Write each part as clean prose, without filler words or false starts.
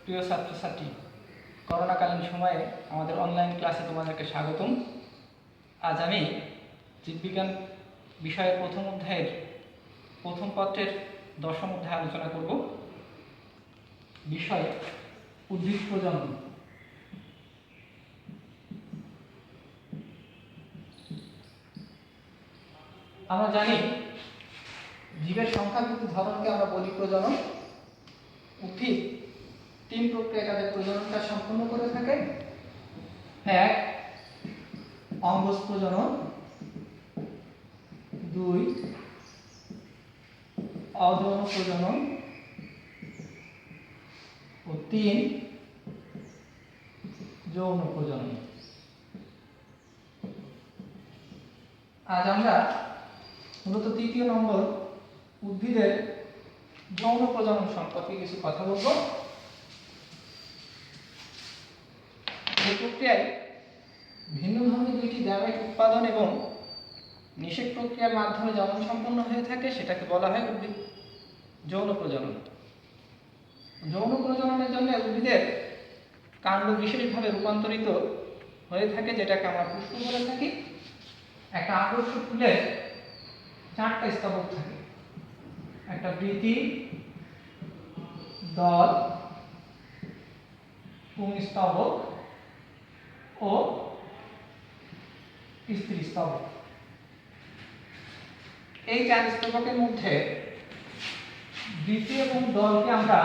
প্রিয় ছাত্রছাত্রী, করোনাকালীন সময়ে আমাদের অনলাইন ক্লাসে তোমাদেরকে স্বাগতম। আজ আমি জীববিজ্ঞান বিষয়ের প্রথম অধ্যায়ের প্রথম পত্রের দশম অধ্যায় আলোচনা করব। বিষয় উদ্ভিদ প্রজনন। আমরা জানি জীবের সংখ্যাবৃদ্ধি ধরনকে আমরা বলি প্রজনন। উদ্ভিদ তিন প্রক্রিয়ায় তাদের প্রজননটা সম্পন্ন করে থাকে। এক, অঙ্গজ প্রজনন। দুই, অযৌন প্রজনন। ও তিন, যৌন প্রজনন। আজ আমরা মূলত তৃতীয় নম্বর উদ্ভিদের যৌন প্রজনন সম্পর্কে কিছু কথা বলব। এই প্রক্রিয়ায় ভিন্ন ধর্মী দুইটি গ্যামেট উৎপাদন এবং নিষেক প্রক্রিয়ার মাধ্যমে জনন সম্পন্ন হয়ে থাকে, সেটাকে বলা হয় উদ্ভিদ যৌন প্রজনন। যৌন প্রজননের জন্য উদ্ভিদের কাণ্ড বিশেষভাবে রূপান্তরিত হয়ে থাকে, যেটাকে আমরা পুষ্প বলে থাকি। একটা আদর্শ ফুলের চারটা স্তবক থাকে, একটা বৃতি, দল, পুংস্তবক ও স্ত্রী স্তবক। এই চার স্তবকের মধ্যে বৃতি এবং দলকে আমরা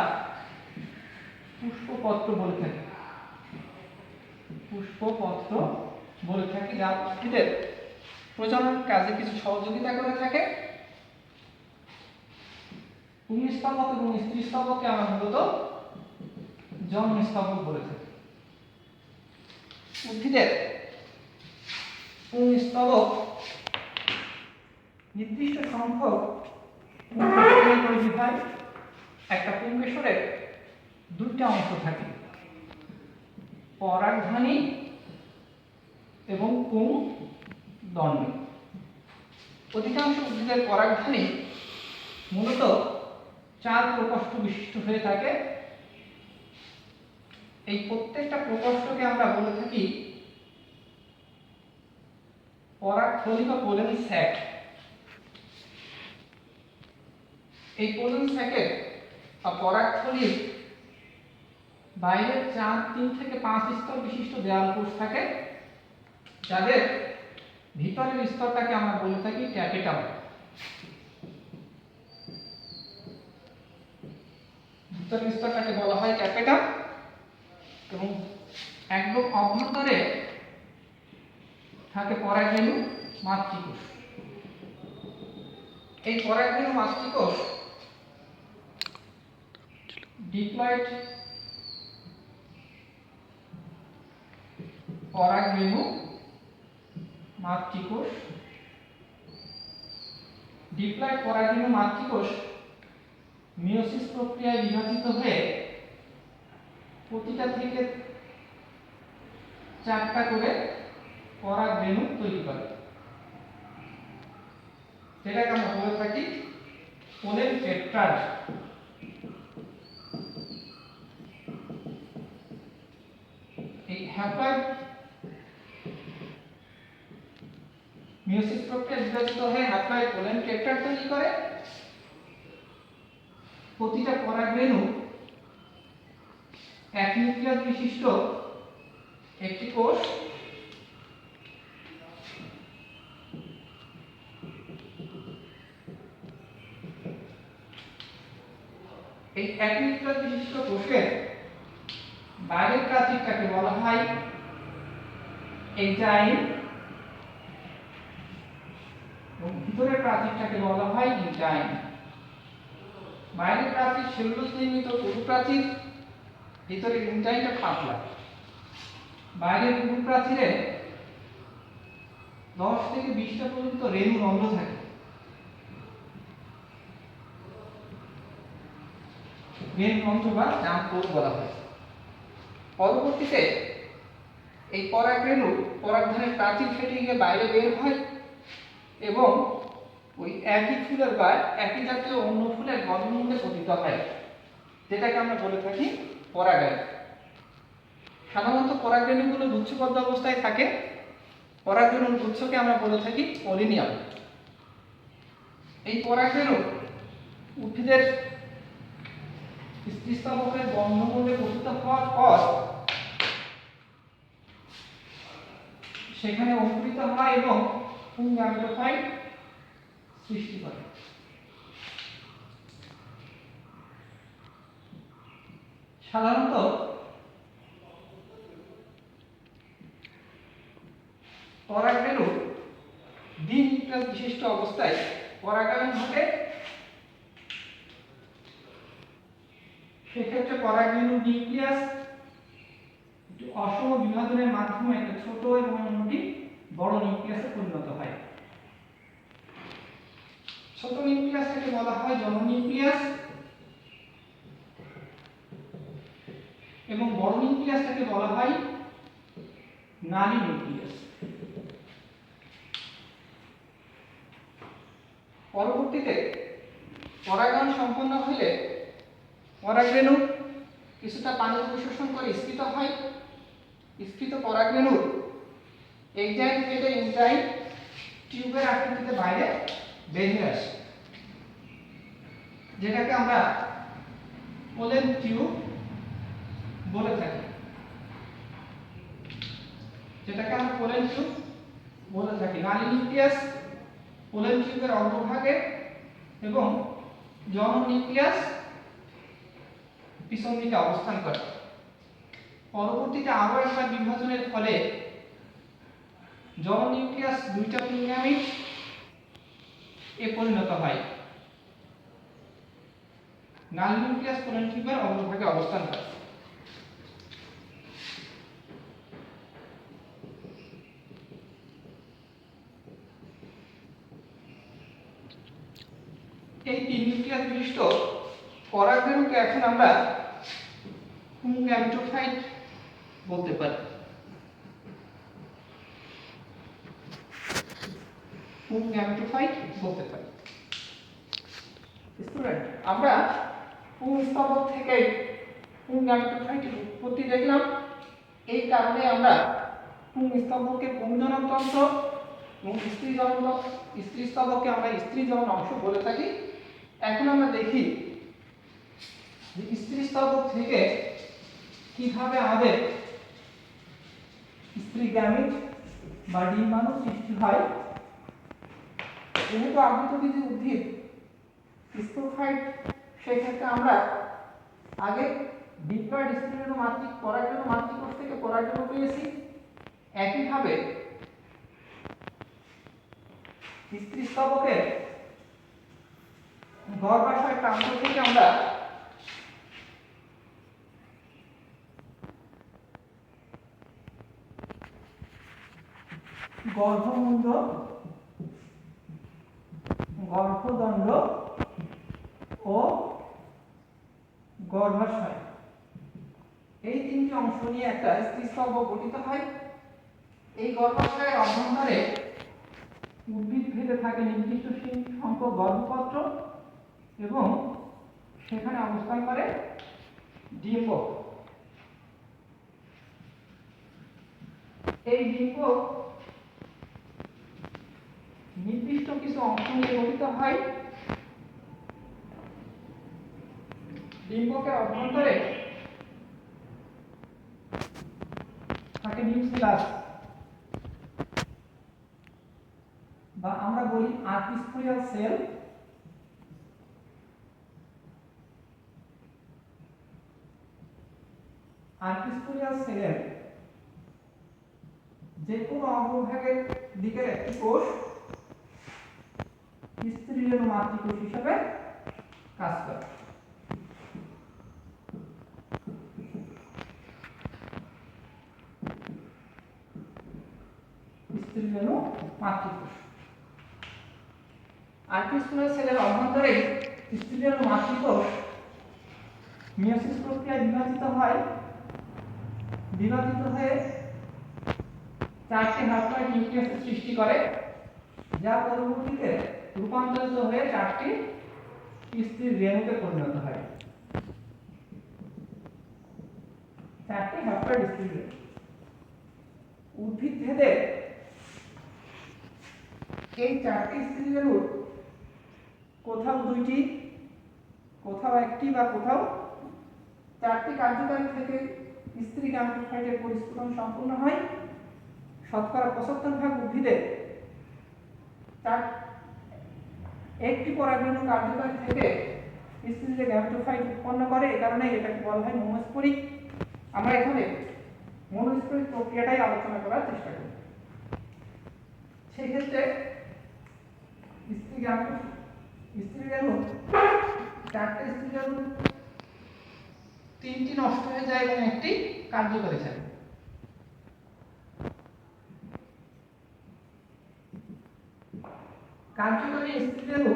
পুষ্পপত্র বলে থাকি। পুষ্পপত্র বলে থাকি, যা উদ্ভিদের প্রজনন কাজে কিছু সহযোগিতা করে থাকে। পুংস্তবক এবং স্ত্রী স্তবককে আমরা মূলত জনন স্তবক বলে থাকি। উদ্ভিদের পুংস্তবক নির্দিষ্ট সংখ্যক পুংকেশরে তৈরি হয়। একটা পুংকেশরের দুইটা অংশ থাকে, পরাগধানী এবং পুংদণ্ড। অধিকাংশ উদ্ভিদের পরাগধানী মূলত 4 প্রকোষ্ঠ বিশিষ্ট হয়ে থাকে। এই প্রত্যেকটা প্রকোষ্ঠকে আমরা বলে থাকি পরাগথলি বা পোলেন স্যাক। এই পোলেন স্যাকের বা পরাগথলির বাইরে 3 থেকে 5 স্তর বিশিষ্ট দেয়াল কোষ থাকে, যাদের ভিতরের স্তরটাকে আমরা বলে থাকি ট্যাপেটাম। ভিতরের স্তরটাকে বলা হয় ট্যাপেটাম এবং একদম অভ্যন্তরে থাকে পরাগরেণু মাতৃকোষ। এই পরাগরেণু মাতৃকোষ ডিপ্লয়েড পরাগরেণু মাতৃকোষ। ডিপ্লয়েড পরাগরেণু মাতৃকোষ মিয়োসিস প্রক্রিয়ায় বিভাজিত হয়ে প্রতিটা থেকে 4টা করে পরাগরেণু তৈরি করে, যেটাকে আমরা বলে থাকি পোলেন টেট্রাড। এই হ্যাপ্লয়েড মিয়োসিস প্রক্রিয়ায় বিভাজিত হয়ে হ্যাপ্লয়েড পোলেন টেট্রাড তৈরি করে। প্রতিটা পরাগরেণু এক নিউক্লিয়াস বিশিষ্ট একটি কোষ। এই এক নিউক্লিয়াস বিশিষ্ট কোষের বাইরের প্রাচীরটাকে বলা হয় এনজাইম এবং ভিতরের প্রাচীরটাকে বলা হয় ইনজাইম। বাইরের প্রাচীর সেলুলোজ নির্মিত পুরু প্রাচীর, ভিতরের ইনজাইমটা পাতলা। বাইরের পুরু প্রাচীরে 10 থেকে 20টা পর্যন্ত রেণু রন্ধ্র থাকে। রেণু রন্ধ্র বা জাম পোর বলা হয়। পরবর্তীতে এই পরাগরেণু পরাগধানের প্রাচীর ফেটে গিয়ে বাইরে বের হয় এবং ওই একই ফুলের বা একই জাতীয় অন্য ফুলের গন্ধমূলে পতিত হয়, যেটাকে আমরা বলে থাকি পরাগায়ন। সাধারণত পরাগরেণুগুলো গুচ্ছবদ্ধ অবস্থায় থাকে। পরাগরেণুর গুচ্ছকে আমরা বলে থাকি পলিনিয়াম। এই পরাগরেণু উদ্ভিদের স্ত্রীস্তবকের বন্ধমূলে পতিত হওয়ার পর সেখানে অঙ্কুরিত হয় এবং পুং গ্যামেটোফাইট সৃষ্টি করে। সাধারণত পরাগরেণু দ্বিনিউক্লিয়াস বিশিষ্ট অবস্থায় পরাগায়ন ঘটে। সেক্ষেত্রে পরাগরেণুর নিউক্লিয়াস অসম বিভাজনের মাধ্যমে একটা ছোট এবং অন্যটি বড় নিউক্লিয়াসে পরিণত হয়। ছোট নিউক্লিয়াসটাকে বলা হয় জনন নিউক্লিয়াস এবং বড় নিউক্লিয়াসটাকে বলা হয় নালী নিউক্লিয়াস। পরবর্তীতে পরাগায়ন সম্পন্ন হলে পরাগরেণু কিছুটা পানি অবশোষণ করে স্ফীত হয়। স্ফীত পরাগরেণুর এক্সাইট থেকে ইনটাইন টিউবের আকৃতিতে বাইরে বেরিয়ে আসে, যেটাকে আমরা পোলেন টিউব বলে থাকি। নালী নিউক্লিয়াস পোলেন টিউবের অগ্রভাগে এবং জনন নিউক্লিয়াস পিছন দিকে অবস্থান করে। পরবর্তীতে আরো একবার বিভাজনের ফলে জনন নিউক্লিয়াস দুইটা পুং গ্যামেট এ পরিণত হয়। নালী নিউক্লিয়াস পোলেন টিউবের অগ্রভাগে অবস্থান করে। এই তিন নিউক্লিয়াস বিশিষ্ট পরাগরেণুকে এখন আমরা পুং গ্যামেটোফাইট বলতে পারি। পুং গ্যামেটোফাইট বলতে পারি। স্টুডেন্ট, আমরা পুং স্তবক থেকে পুং গ্যামেটোফাইটের উৎপত্তি দেখলাম। এই কারণে আমরা পুং স্তবককে পুংজনক তন্ত্র এবং স্ত্রী স্তবককে আমরা স্ত্রী জনন অংশ বলে থাকি। এখন আমরা দেখি যে স্ত্রী স্তবক থেকে কিভাবে আমাদের স্ত্রী গ্যামেট বা ডিম্বাণু সৃষ্টি হয়। যেহেতু আবৃতবীজী উদ্ভিদ স্পোরোফাইট, সেক্ষেত্রে আমরা আগে ডিপ্লয়েড স্ত্রীরেণু মাতৃক পরাগরেণু মাতৃকোষ থেকে পরাগরেণু পেয়েছি। একইভাবে স্ত্রী স্তবকের গর্ভাশয় প্রান্ত থেকে আমরা গর্ভমুণ্ড, গর্ভদণ্ড ও গর্ভাশয়, এই তিনটি অংশ নিয়ে একটা স্ত্রীস্তবক গঠিত হয়। এই গর্ভাশয়ের অভ্যন্তরে উদ্ভিদ ভেদে থাকে নির্দিষ্ট সংখ্যক গর্ভপত্র এবং সেখানে অবস্থান করে ডিম্বক। এই ডিম্বক নির্দিষ্ট কিছু অংশ নিয়ে গঠিত হয়। ডিম্বকের অভ্যন্তরে থাকে নিউক্লিয়াস বা আমরা বলি আর্টিস্পোরিয়াল সেল। আর্টিস্পোরিয়াল সেলের যে কোনো অগ্রভাগের দিকের একটি কোষ স্ত্রীরেণু মাতৃকোষ হিসেবে কাজ করে। স্ত্রীরেণু মাতৃকোষ। আর্টিস্পোরিয়াল সেলের অভ্যন্তরে স্ত্রীরেণু মাতৃকোষ মিয়োসিস প্রক্রিয়ায় বিভাজিত হয়ে চারটি হ্যাপ্লয়েড নিউক্লিয়াসের সৃষ্টি করে, যা পরবর্তীতে রূপান্তরিত হয়ে চারটি স্ত্রী রেণুতে পরিণত হয়। চারটি হ্যাপ্লয়েড স্ত্রীলিঙ্গ। উদ্ভিদ ভেদে এই চারটি স্ত্রীলিঙ্গের কোথাও দুইটি, কোথাও একটি বা কোথাও চারটি কার্যকারী থেকে স্ত্রী গ্যামেটোফাইটের পরিস্ফুটন সম্পূর্ণ হয়। শতকরা 75% উদ্ভিদে একটি পরাগরেণু কার্যকারী থেকে স্ত্রী গ্যামেটোফাইট উৎপন্ন করে। এই কারণে এটাকে বলা হয় মনোস্পোরিক। আমরা এখানে মনোস্পোরিক প্রক্রিয়াটাই আলোচনা করার চেষ্টা করি। সেই ক্ষেত্রে স্ত্রীরেণু চারটে স্ত্রীরেণু তিনটি নষ্ট হয়ে যায় এবং একটি কার্যকরী থাকে। কার্যকরী স্ত্রীরেণু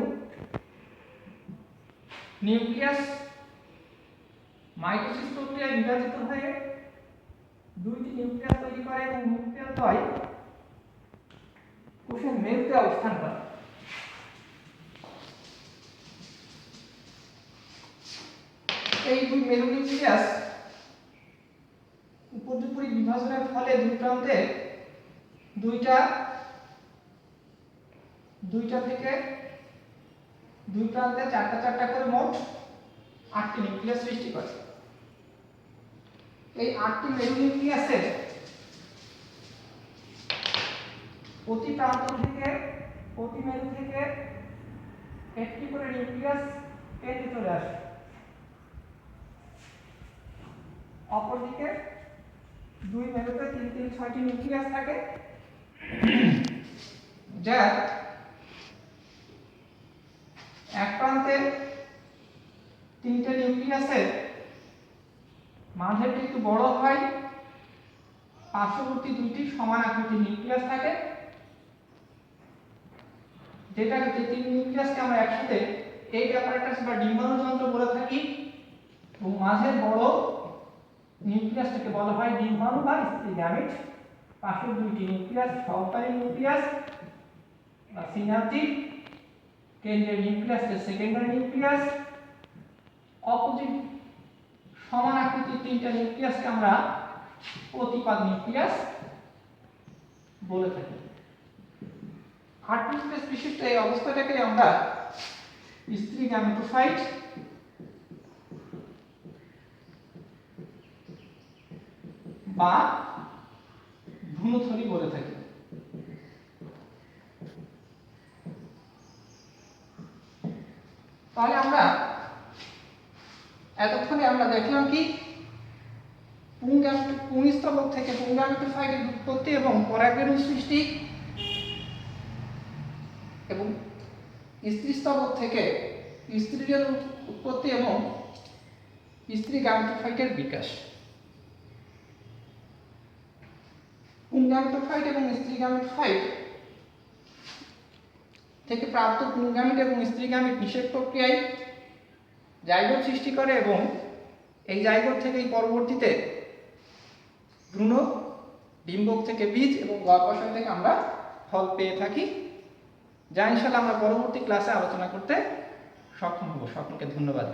নিউক্লিয়াস মাইটোসিস প্রক্রিয়ায় বিভাজিত হয়ে দুইটি নিউক্লিয়াস তৈরি করে এবং নিউক্লিয়াসদ্বয় কোষের মেরুতে অবস্থান করে। এই দুই মেরু নিউক্লিয়াস উপর্যুপরি বিভাজনের ফলে দুই প্রান্তে চারটা চারটা করে মোট 8টি নিউক্লিয়াস সৃষ্টি করে। এই 8টি মেরু নিউক্লিয়াসের প্রতি মেরু থেকে একটি করে নিউক্লিয়াস কেটে চলে আসে। অপরদিকে দুই মেরুতে 6টি নিউক্লিয়াস থাকে, যার এক প্রান্তে 3টে নিউক্লিয়াসের মাঝেরটি একটু বড় হয়, পার্শ্ববর্তী দুইটি সমান আকৃতির নিউক্লিয়াস থাকে, যেটা হচ্ছে 3 নিউক্লিয়াসকে আমরা একসাথে এই অ্যাপারেটাস বা ডিম্বাণু যন্ত্র বলে থাকি। এবং মাঝের বড় নিউক্লিয়াসটাকে বলা হয় ডিম্বাণু বা স্ত্রী গ্যামেট। পাশের দুইটি নিউক্লিয়াস সহকারী নিউক্লিয়াস বা সিনাপটিক, কেন্দ্রের নিউক্লিয়াসকে সেকেন্ডারি নিউক্লিয়াস, অপোজিট সমান আকৃতির 3টা নিউক্লিয়াসকে আমরা প্রতিপাদ নিউক্লিয়াস বলে থাকি। 8 নিউক্লিয়াস বিশিষ্ট এই অবস্থাটাকে আমরা স্ত্রী গ্যামেটোফাইট বা ভ্রূণথলি বলে থাকি। তাহলে আমরা এতক্ষণে আমরা দেখলাম কি পুংস্তবক থেকে পুংগ্যামেটোফাইটের উৎপত্তি এবং পরাগরেণু সৃষ্টি, এবং স্ত্রীস্তবক থেকে স্ত্রীরেণুর উৎপত্তি এবং স্ত্রী গ্যামেটোফাইটের বিকাশ। পুংগ্যামেটোফাইট এবং স্ত্রী গ্যামেটোফাইট থেকে প্রাপ্ত পুংগ্যামেট এবং স্ত্রী গ্যামেট নিষেক প্রক্রিয়ায় জাইগোট সৃষ্টি করে এবং এই জাইগোট থেকেই পরবর্তীতে ভ্রূণ, ডিম্বক থেকে বীজ এবং গর্ভাশয় থেকে আমরা ফল পেয়ে থাকি, যা ইনশাআল্লাহ আমরা পরবর্তী ক্লাসে আলোচনা করতে সক্ষম হব। সকলকে ধন্যবাদ।